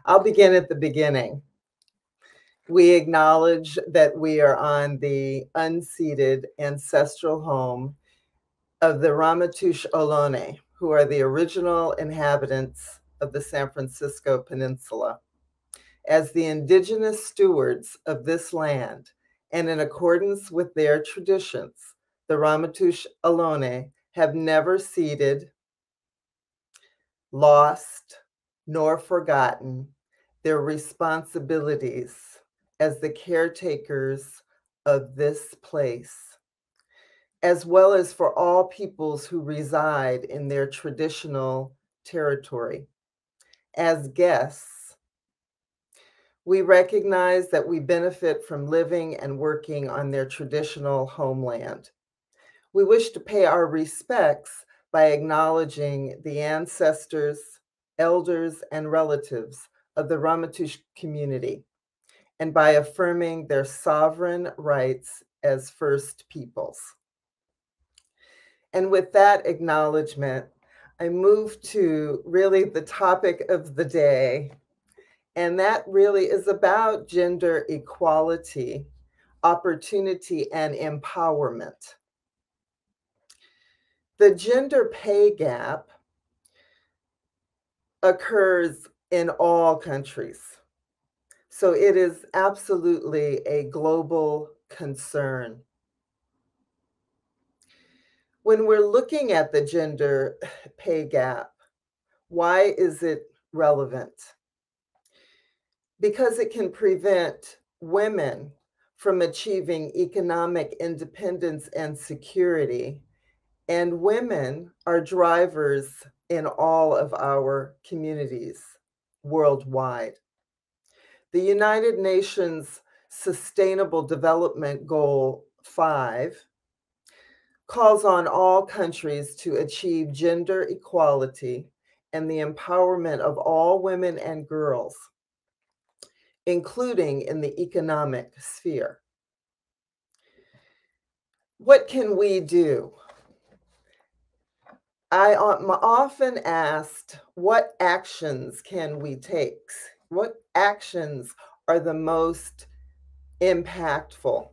I'll begin at the beginning. We acknowledge that we are on the unceded ancestral home of the Ramaytush Ohlone, who are the original inhabitants of the San Francisco Peninsula. As the indigenous stewards of this land, and in accordance with their traditions, the Ramaytush Ohlone have never ceded, lost, nor forgotten their responsibilities as the caretakers of this place, as well as for all peoples who reside in their traditional territory. As guests, we recognize that we benefit from living and working on their traditional homeland. We wish to pay our respects by acknowledging the ancestors, elders, and relatives of the Ramaytush community, and by affirming their sovereign rights as First Peoples. And with that acknowledgement, I move to really the topic of the day, and that really is about gender equality, opportunity, and empowerment. The gender pay gap occurs in all countries. So it is absolutely a global concern. When we're looking at the gender pay gap, why is it relevant? Because it can prevent women from achieving economic independence and security, and women are drivers in all of our communities worldwide. The United Nations Sustainable Development Goal 5 calls on all countries to achieve gender equality and the empowerment of all women and girls, including in the economic sphere. What can we do? I am often asked, what actions can we take? What actions are the most impactful?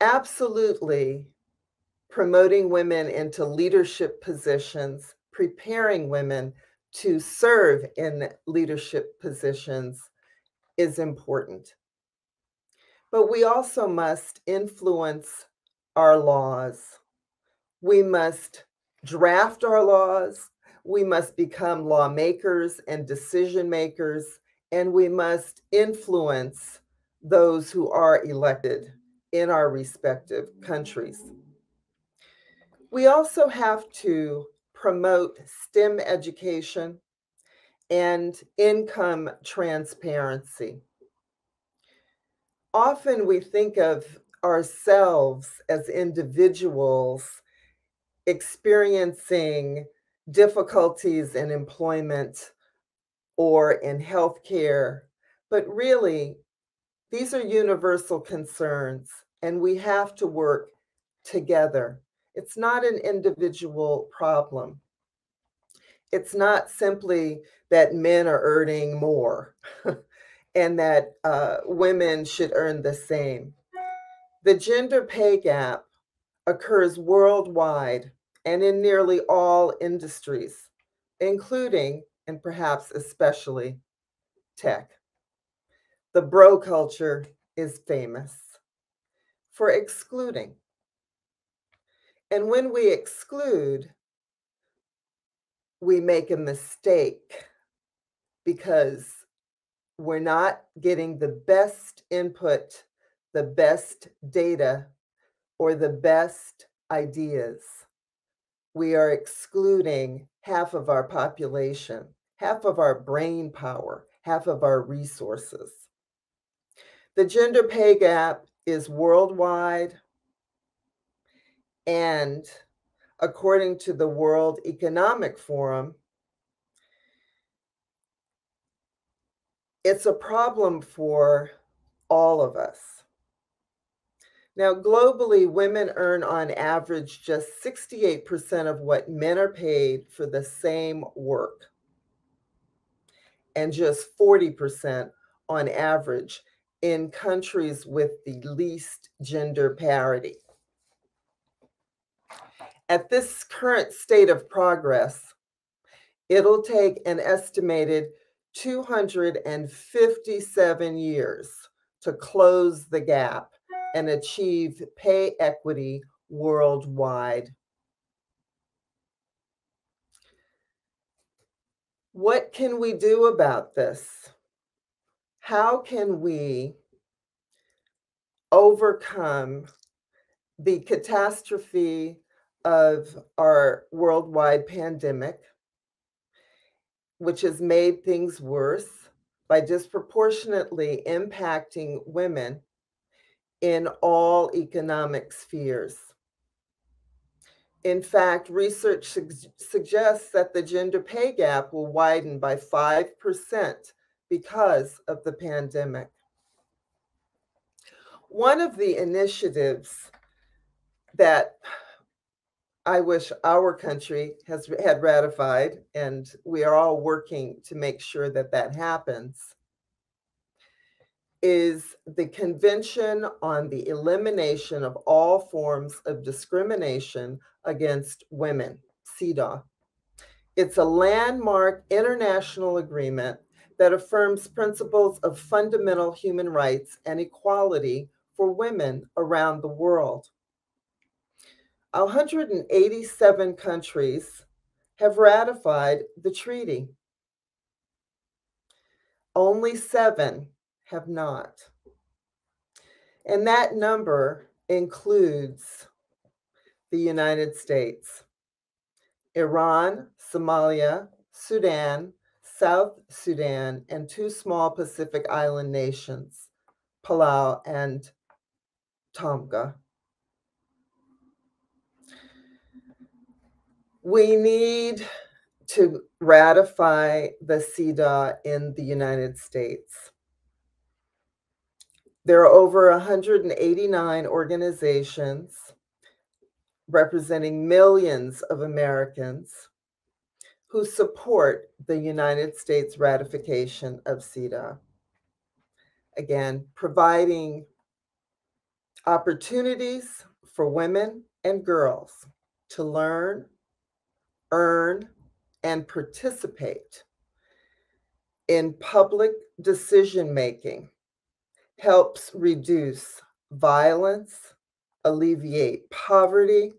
Absolutely, promoting women into leadership positions, preparing women to serve in leadership positions is important. But we also must influence our laws. We must draft our laws. We must become lawmakers and decision makers, and we must influence those who are elected in our respective countries. We also have to promote STEM education and income transparency. Often we think of ourselves as individuals experiencing difficulties in employment or in healthcare, but really, these are universal concerns, and we have to work together. It's not an individual problem. It's not simply that men are earning more and that women should earn the same. The gender pay gap occurs worldwide and in nearly all industries, including and perhaps especially tech. The bro culture is famous for excluding. And when we exclude, we make a mistake because we're not getting the best input, the best data, or the best ideas. We are excluding half of our population, half of our brain power, half of our resources. The gender pay gap is worldwide, and according to the World Economic Forum, it's a problem for all of us. Now, globally, women earn on average just 68% of what men are paid for the same work. and just 40% on average in countries with the least gender parity. At this current state of progress, it'll take an estimated 257 years to close the gap and achieve pay equity worldwide. What can we do about this? How can we overcome the catastrophe of our worldwide pandemic, which has made things worse by disproportionately impacting women in all economic spheres? In fact, research suggests that the gender pay gap will widen by 5% because of the pandemic. One of the initiatives that I wish our country had ratified, and we are all working to make sure that that happens, is the Convention on the Elimination of All Forms of Discrimination Against Women, CEDAW. It's a landmark international agreement that affirms principles of fundamental human rights and equality for women around the world. 187 countries have ratified the treaty. Only 7 have not. And that number includes the United States, Iran, Somalia, Sudan, South Sudan, and 2 small Pacific Island nations, Palau and Tonga. We need to ratify the CEDAW in the United States. There are over 189 organizations representing millions of Americans who support the United States ratification of CEDAW. Again, providing opportunities for women and girls to learn, earn, and participate in public decision-making helps reduce violence, alleviate poverty,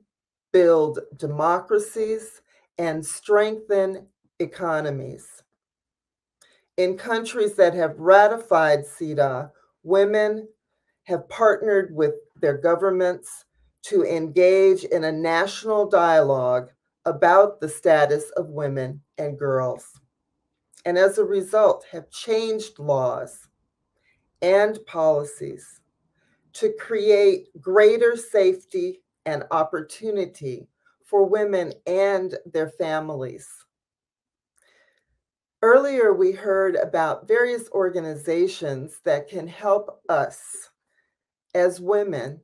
build democracies, and strengthen economies. In countries that have ratified CEDAW, women have partnered with their governments to engage in a national dialogue about the status of women and girls, and as a result have changed laws and policies to create greater safety and opportunity for women and their families. Earlier, we heard about various organizations that can help us as women,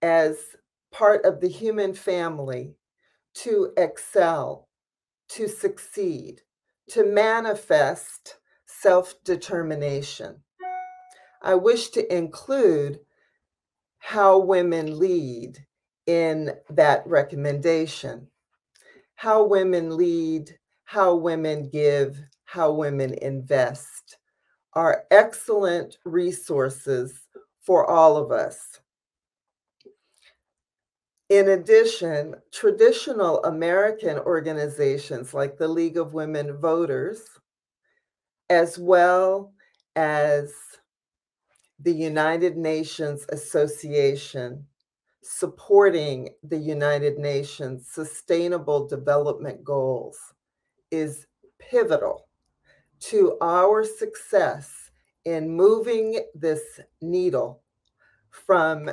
as part of the human family, to excel, to succeed, to manifest self-determination. I wish to include how women lead in that recommendation. How women lead, how women give, how women invest are excellent resources for all of us. In addition, traditional American organizations like the League of Women Voters, as well as the United Nations Association, supporting the United Nations Sustainable Development Goals, is pivotal to our success in moving this needle from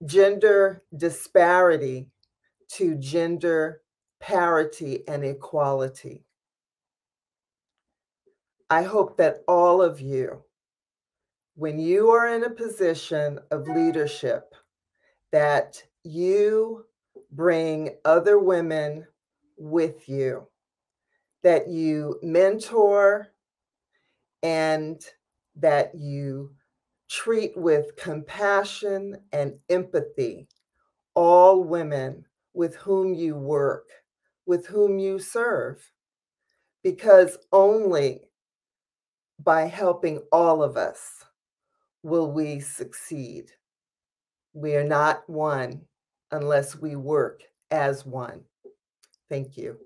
gender disparity to gender parity and equality. I hope that all of you, when you are in a position of leadership, that you bring other women with you, that you mentor, and that you treat with compassion and empathy all women with whom you work, with whom you serve, because only by helping all of us will we succeed. We are not one unless we work as one. Thank you.